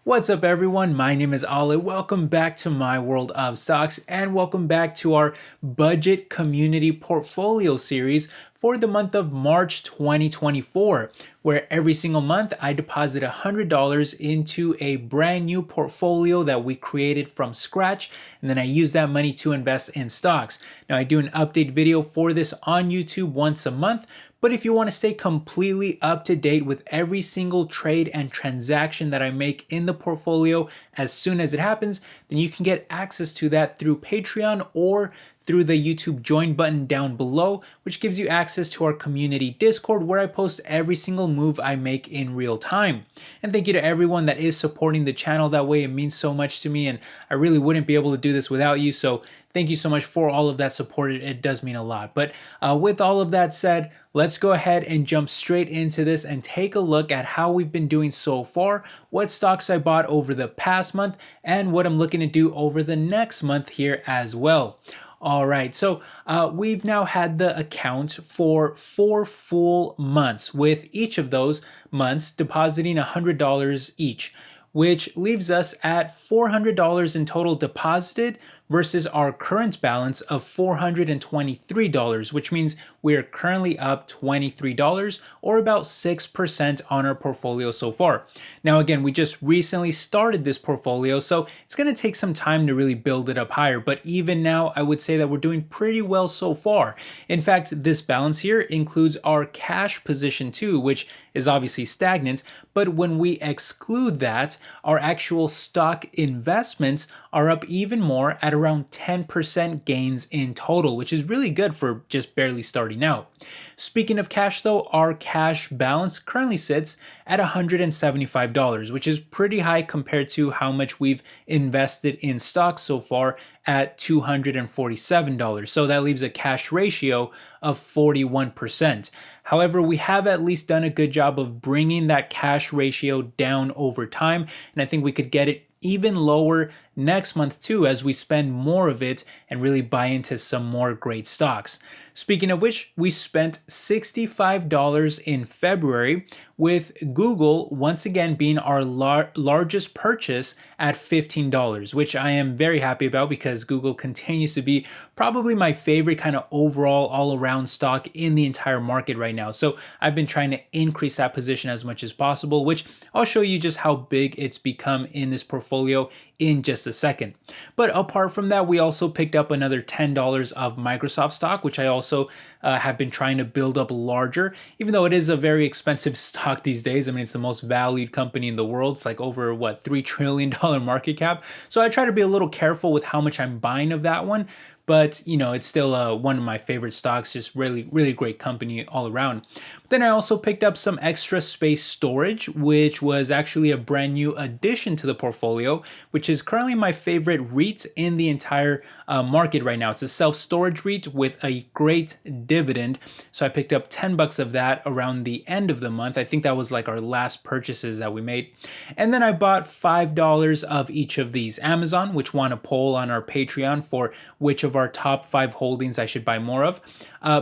What's up, everyone? My name is Ale. Welcome back to my world of stocks, and welcome back to our budget community portfolio series for the month of March 2024, where every single month I deposit $100 into a brand new portfolio that we created from scratch, and then I use that money to invest in stocks. Now, I do an update video for this on YouTube once a month, but if you want to stay completely up to date with every single trade and transaction that I make in the portfolio as soon as it happens, then you can get access to that through Patreon or through the YouTube join button down below, which gives you access to our community Discord where I post every single move I make in real time. And thank you to everyone that is supporting the channel that way. It means so much to me, and I really wouldn't be able to do this without you. So thank you so much for all of that support. It does mean a lot. But with all of that said, let's go ahead and jump straight into this and take a look at how we've been doing so far, what stocks I bought over the past month, and what I'm looking to do over the next month here as well. All right, so we've now had the account for 4 full months, with each of those months depositing $100 each, which leaves us at $400 in total deposited versus our current balance of $423, which means we're currently up $23 or about 6% on our portfolio so far. Now, again, we just recently started this portfolio, so it's going to take some time to really build it up higher. But even now, I would say that we're doing pretty well so far. In fact, this balance here includes our cash position too, which is obviously stagnant. But when we exclude that, our actual stock investments are up even more at around 10% gains in total, which is really good for just barely starting out. Speaking of cash though, our cash balance currently sits at $175, which is pretty high compared to how much we've invested in stocks so far at $247. So that leaves a cash ratio of 41%. However, we have at least done a good job of bringing that cash ratio down over time, and I think we could get it even lower next month too as we spend more of it and really buy into some more great stocks. Speaking of which, we spent $65 in February, with Google once again being our largest purchase at $15, which I am very happy about because Google continues to be probably my favorite kind of overall all-around stock in the entire market right now. So I've been trying to increase that position as much as possible, which I'll show you just how big it's become in this portfolio in just a second. But apart from that, we also picked up another $10 of Microsoft stock, which I also have been trying to build up larger, even though it is a very expensive stock these days. I mean, it's the most valued company in the world. It's like over what, $3 trillion market cap. So I try to be a little careful with how much I'm buying of that one. But, you know, it's still one of my favorite stocks, just really, really great company all around. But then I also picked up some extra space storage, which was actually a brand new addition to the portfolio, which is currently my favorite REIT in the entire market right now. It's a self-storage REIT with a great dividend. So I picked up $10 of that around the end of the month. I think that was like our last purchases that we made. And then I bought $5 of each of these. Amazon, which won a poll on our Patreon for which of our top 5 holdings I should buy more of.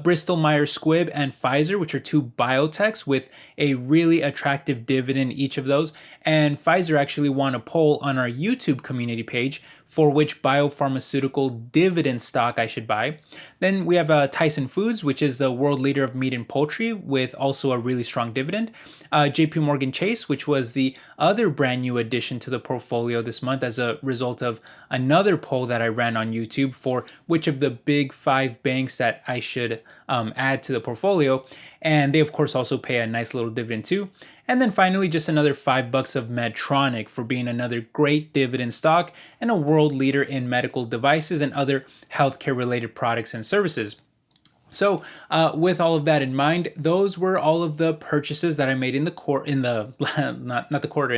Bristol Myers Squibb and Pfizer, which are two biotechs with a really attractive dividend, each of those. And Pfizer actually won a poll on our YouTube community page for which biopharmaceutical dividend stock I should buy. Then we have Tyson Foods, which is the world leader of meat and poultry with also a really strong dividend. JP Morgan Chase, which was the other brand new addition to the portfolio this month as a result of another poll that I ran on YouTube for which of the big 5 banks that I should add to the portfolio. And they, of course, also pay a nice little dividend too. And then finally, just another $5 of Medtronic for being another great dividend stock and a world leader in medical devices and other healthcare related products and services. So with all of that in mind, those were all of the purchases that I made in the in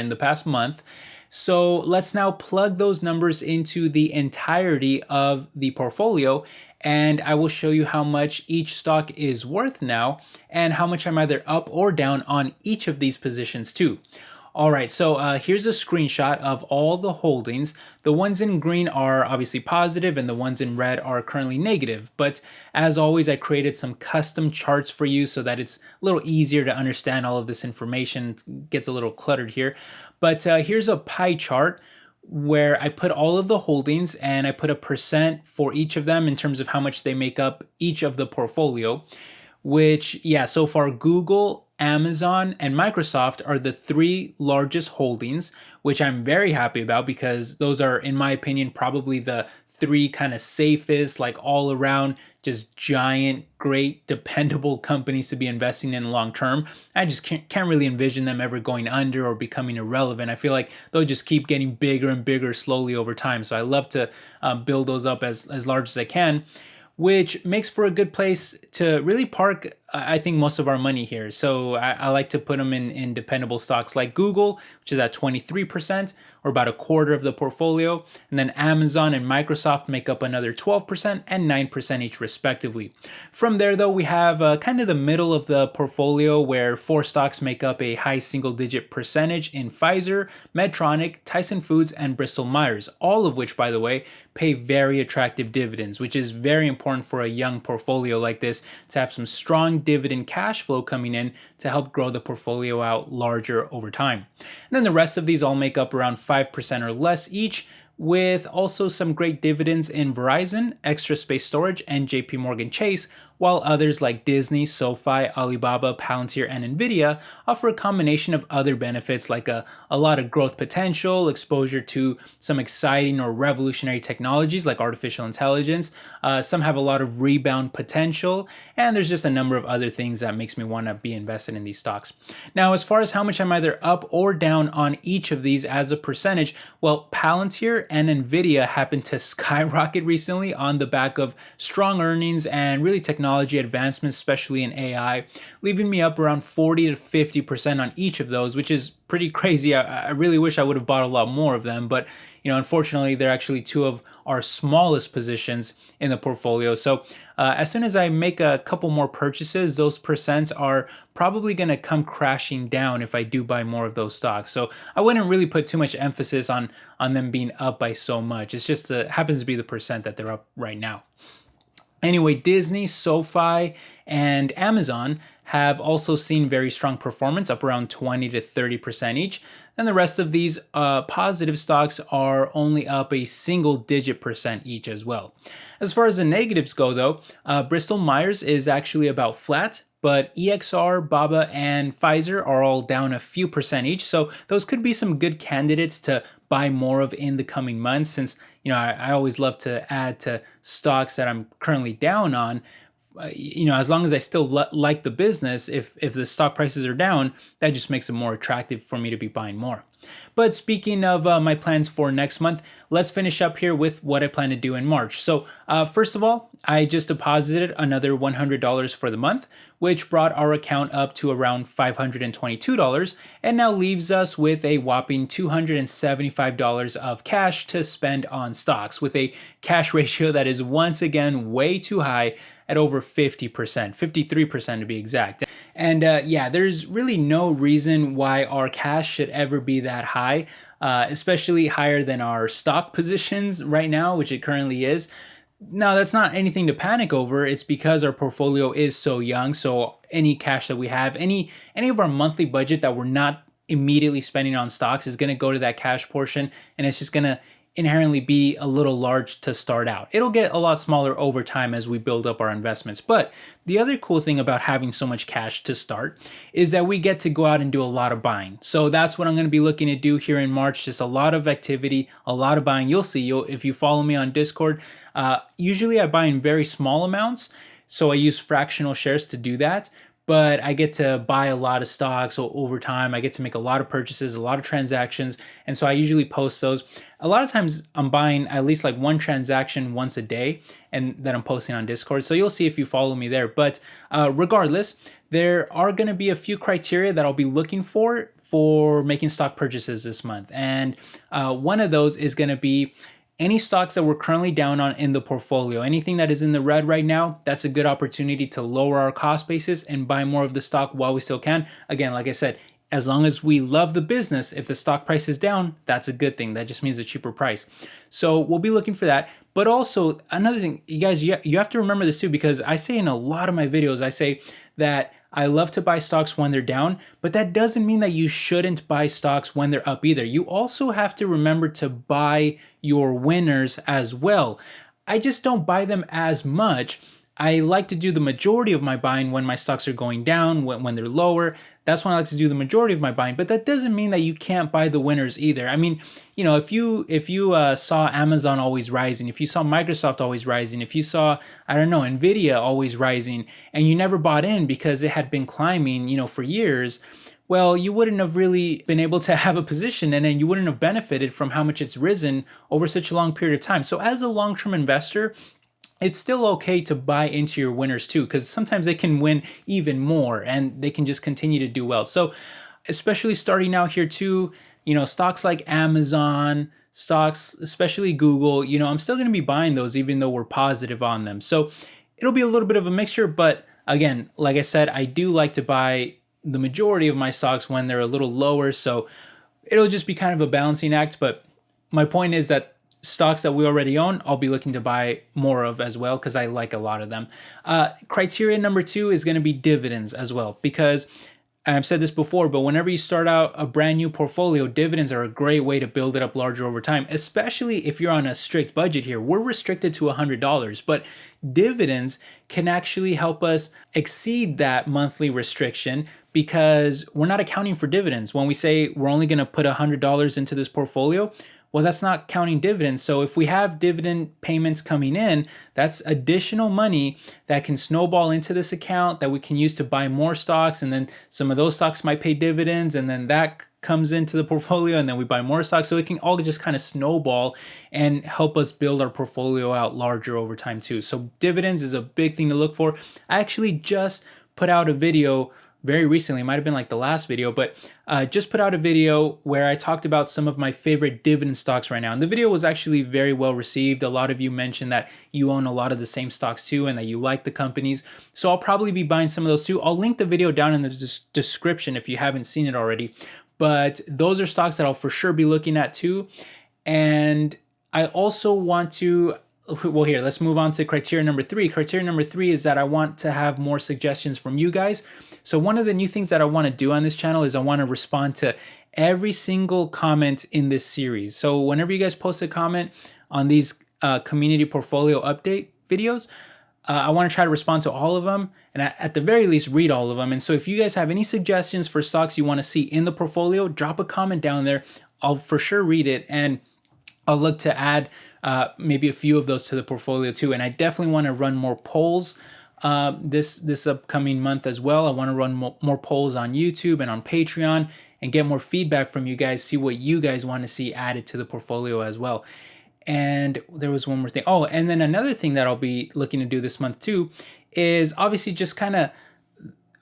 the past month. So let's now plug those numbers into the entirety of the portfolio, and I will show you how much each stock is worth now and how much I'm either up or down on each of these positions too. All right, so here's a screenshot of all the holdings. The ones in green are obviously positive and the ones in red are currently negative. But as always, I created some custom charts for you so that it's a little easier to understand all of this information. It gets a little cluttered here. But here's a pie chart where I put all of the holdings and I put a percent for each of them in terms of how much they make up each of the portfolio, which, yeah, so far Google, Amazon, and Microsoft are the three largest holdings, which I'm very happy about because those are, in my opinion, probably the three kind of safest, like all around, just giant, great, dependable companies to be investing in long term. I just can't really envision them ever going under or becoming irrelevant. I feel like they'll just keep getting bigger and bigger slowly over time. So I love to build those up as large as I can, which makes for a good place to really park, I think, most of our money here. So I like to put them in dependable stocks like Google, which is at 23%, or about a quarter of the portfolio. And then Amazon and Microsoft make up another 12% and 9% each respectively. From there, though, we have kind of the middle of the portfolio where four stocks make up a high single-digit percentage in Pfizer, Medtronic, Tyson Foods, and Bristol Myers, all of which, by the way, pay very attractive dividends, which is very important for a young portfolio like this to have some strong dividend cash flow coming in to help grow the portfolio out larger over time. And then the rest of these all make up around 5% or less each, with also some great dividends in Verizon, Extra Space Storage, and JP Morgan Chase, while others like Disney, SoFi, Alibaba, Palantir, and Nvidia offer a combination of other benefits like a lot of growth potential, exposure to some exciting or revolutionary technologies like artificial intelligence. Some have a lot of rebound potential, and there's just a number of other things that makes me want to be invested in these stocks. Now, as far as how much I'm either up or down on each of these as a percentage, well, Palantir and Nvidia happened to skyrocket recently on the back of strong earnings and really technology advancements, especially in AI, leaving me up around 40 to 50% on each of those, which is pretty crazy. I really wish I would have bought a lot more of them, but unfortunately, they're actually two of our smallest positions in the portfolio. So as soon as I make a couple more purchases, those percents are probably going to come crashing down if I do buy more of those stocks. So I wouldn't really put too much emphasis on them being up by so much. It's just happens to be the percent that they're up right now. Anyway, Disney, SoFi, and Amazon have also seen very strong performance, up around 20 to 30% each. And the rest of these positive stocks are only up a single-digit percent each as well. As far as the negatives go, though, Bristol Myers is actually about flat, but EXR, BABA, and Pfizer are all down a few percent each. So those could be some good candidates to buy more of in the coming months, since I always love to add to stocks that I'm currently down on. As long as I still like the business, if the stock prices are down, that just makes it more attractive for me to be buying more. But speaking of my plans for next month, let's finish up here with what I plan to do in March. So first of all, I just deposited another $100 for the month, which brought our account up to around $522 and now leaves us with a whopping $275 of cash to spend on stocks, with a cash ratio that is once again way too high at over 50%, 53% to be exact. And there's really no reason why our cash should ever be that high, especially higher than our stock positions right now, which it currently is. Now, that's not anything to panic over. It's because our portfolio is so young. So any cash that we have, any of our monthly budget that we're not immediately spending on stocks is going to go to that cash portion, and it's just going to inherently be a little large to start out. It'll get a lot smaller over time as we build up our investments. But the other cool thing about having so much cash to start is that we get to go out and do a lot of buying. So that's what I'm going to be looking to do here in March. Just a lot of activity, a lot of buying. You'll see, if you follow me on Discord, usually I buy in very small amounts. So I use fractional shares to do that. But I get to buy a lot of stocks, so over time I get to make a lot of purchases, a lot of transactions, and so I usually post those. A lot of times I'm buying at least like one transaction once a day, and that I'm posting on Discord, so you'll see if you follow me there. But regardless, there are going to be a few criteria that I'll be looking for making stock purchases this month, and one of those is going to be any stocks that we're currently down on in the portfolio. Anything that is in the red right now, that's a good opportunity to lower our cost basis and buy more of the stock while we still can. Again, like I said, as long as we love the business, if the stock price is down, that's a good thing. That just means a cheaper price. So we'll be looking for that. But also another thing, you guys, you have to remember this too, because I say in a lot of my videos, I say that I love to buy stocks when they're down, but that doesn't mean that you shouldn't buy stocks when they're up either. You also have to remember to buy your winners as well. I just don't buy them as much. I like to do the majority of my buying when my stocks are going down, when they're lower. That's when I like to do the majority of my buying. But that doesn't mean that you can't buy the winners either. I mean, you know, if you saw Amazon always rising, if you saw Microsoft always rising, if you saw, I don't know, Nvidia always rising, and you never bought in because it had been climbing, you know, for years, well, you wouldn't have really been able to have a position, and then you wouldn't have benefited from how much it's risen over such a long period of time. So as a long-term investor, it's still okay to buy into your winners too, because sometimes they can win even more and they can just continue to do well. So especially starting out here too, you know, stocks like Amazon, stocks, especially Google, you know, I'm still going to be buying those even though we're positive on them. So it'll be a little bit of a mixture, but again, like I said, I do like to buy the majority of my stocks when they're a little lower. So it'll just be kind of a balancing act. But my point is that stocks that we already own, I'll be looking to buy more of as well because I like a lot of them. Criteria number 2 is going to be dividends as well, because I've said this before, but whenever you start out a brand new portfolio, dividends are a great way to build it up larger over time, especially if you're on a strict budget here. We're restricted to $100, but dividends can actually help us exceed that monthly restriction because we're not accounting for dividends. When we say we're only going to put $100 into this portfolio, well, that's not counting dividends. So if we have dividend payments coming in, that's additional money that can snowball into this account that we can use to buy more stocks. And then some of those stocks might pay dividends, and then that comes into the portfolio, and then we buy more stocks. So it can all just kind of snowball and help us build our portfolio out larger over time too. So dividends is a big thing to look for. I actually just put out a video very recently, it might have been like the last video, but just put out a video where I talked about some of my favorite dividend stocks right now. And the video was actually very well received. A lot of you mentioned that you own a lot of the same stocks too and that you like the companies. So I'll probably be buying some of those too. I'll link the video down in the description if you haven't seen it already. But those are stocks that I'll for sure be looking at too. And I also want to, well, here, let's move on to criteria number 3. Criteria number 3 is that I want to have more suggestions from you guys. So one of the new things that I want to do on this channel is I want to respond to every single comment in this series. So whenever you guys post a comment on these community portfolio update videos, I want to try to respond to all of them and at the very least read all of them. And so if you guys have any suggestions for stocks you want to see in the portfolio, drop a comment down there. I'll for sure read it, and I'll look to add maybe a few of those to the portfolio too. And I definitely want to run more polls this upcoming month as well. I want to run more polls on YouTube and on Patreon and get more feedback from you guys, see what you guys want to see added to the portfolio as well. And there was one more thing. Oh, and then another thing that I'll be looking to do this month too is obviously just kind of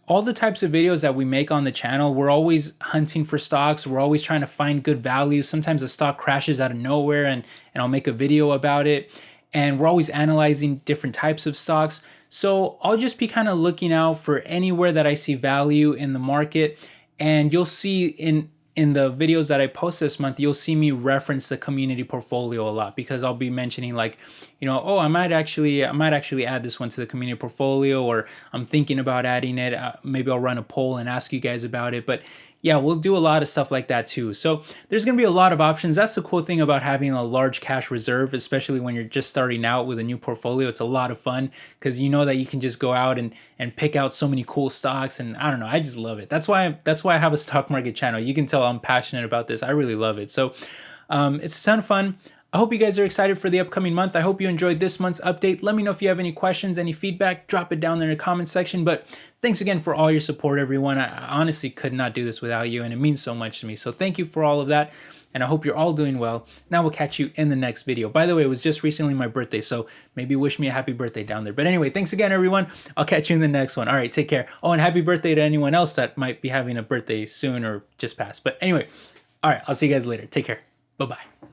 all the types of videos that we make on the channel. We're always hunting for stocks. We're always trying to find good value. Sometimes a stock crashes out of nowhere and I'll make a video about it. And we're always analyzing different types of stocks. So I'll just be kind of looking out for anywhere that I see value in the market. And you'll see in the videos that I post this month, you'll see me reference the community portfolio a lot, because I'll be mentioning like, you know, oh, I might actually add this one to the community portfolio, or I'm thinking about adding it. Maybe I'll run a poll and ask you guys about it. But yeah, we'll do a lot of stuff like that too. So there's going to be a lot of options. That's the cool thing about having a large cash reserve, especially when you're just starting out with a new portfolio. It's a lot of fun because you know that you can just go out and pick out so many cool stocks. And I don't know, I just love it. That's why I have a stock market channel. You can tell I'm passionate about this. I really love it. So it's a ton of fun. I hope you guys are excited for the upcoming month. I hope you enjoyed this month's update. Let me know if you have any questions, any feedback, drop it down there in the comment section. But thanks again for all your support, everyone. I honestly could not do this without you, and it means so much to me. So thank you for all of that, and I hope you're all doing well. Now we'll catch you in the next video. By the way, it was just recently my birthday, so maybe wish me a happy birthday down there. But anyway, thanks again, everyone. I'll catch you in the next one. All right, take care. Oh, and happy birthday to anyone else that might be having a birthday soon or just passed. But anyway, all right, I'll see you guys later. Take care. Bye-bye.